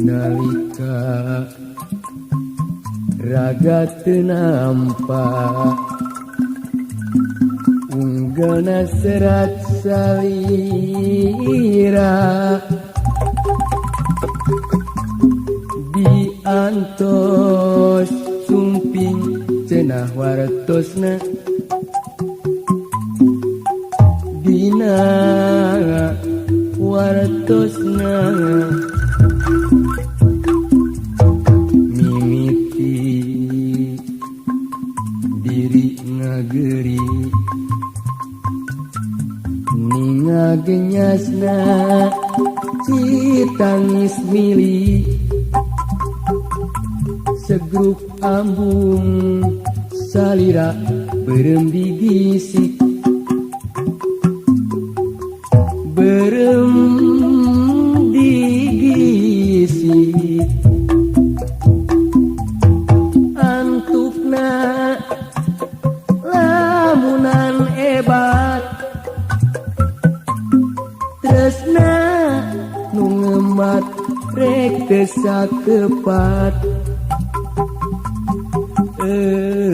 nalika raga teu nampak unggalna serat salira diantos sumping cenah wartosna dina wartosna mimiti diri ngageri ningagenyasna citangis mili segruk ambung salira berem digisik berem digisik antukna lamunan ebat tresna nu ngemat rek teu sakepat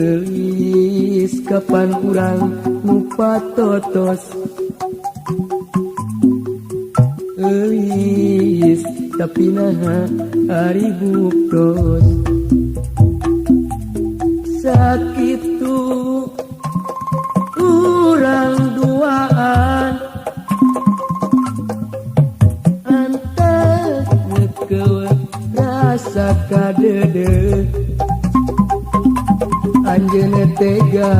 euis kapan urang nu patotos euis tapi naha ari buktos sakitu urang duaan antep ngekeueut rasa kadede anjeunna tega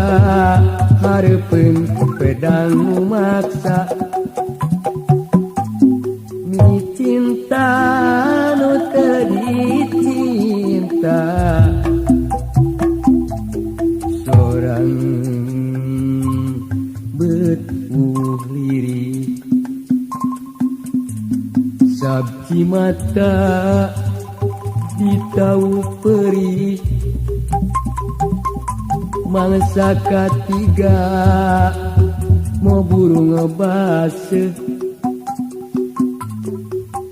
hareupeun pedang nu maksa mi cinta nu teu dicinta sorang beut lirik sabci mata ditau perih mangsa katiga mau burung ngebaseh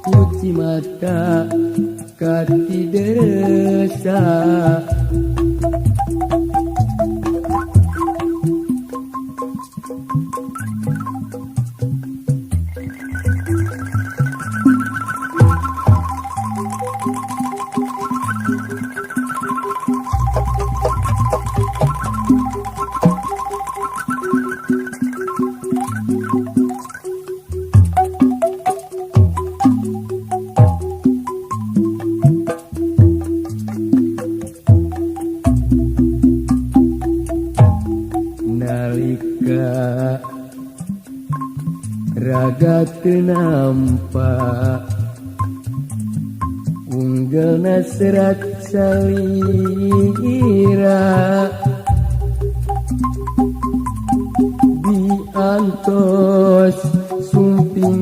cuci mata kati deresa nalika raga teu nampak unggalna serat salira diantos sumping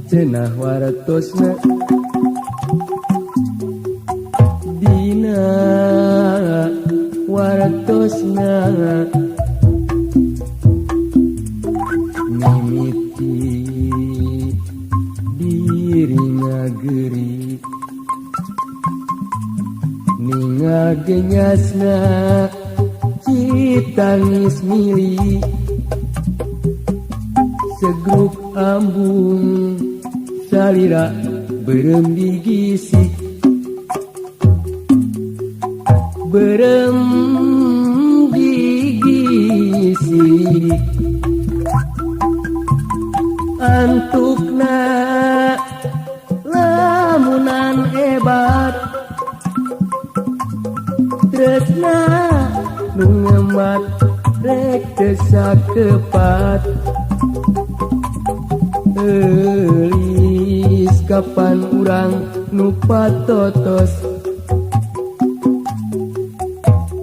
cenah wartosna dina wartosna mimiti diri ngageri ningagenyasna citangis mili segruk ambung salira berem digisik berem digisik antukna lamunan hebat tresna nu ngemat rek teu sakepat euis kapan urang nu patotos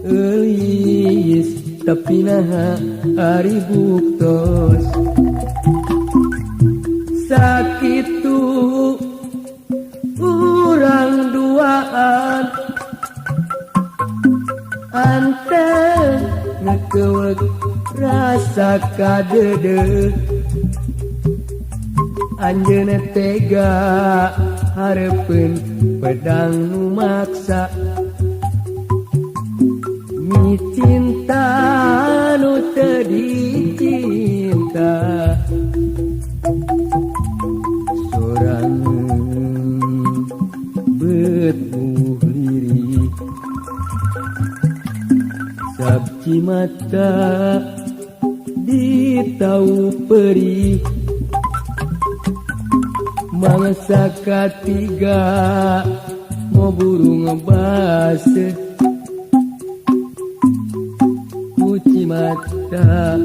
euis tapi naha ari buktos sakitu urang duaan antep ngekeueut rasa kadede anjeunna tega harepeun pedang nu maksa mi cinta nu teu dicinta sorangeun beut lirik sabci mata ditau perih mangsa katiga mau burung ngebase kuci mata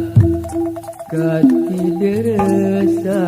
kati deresa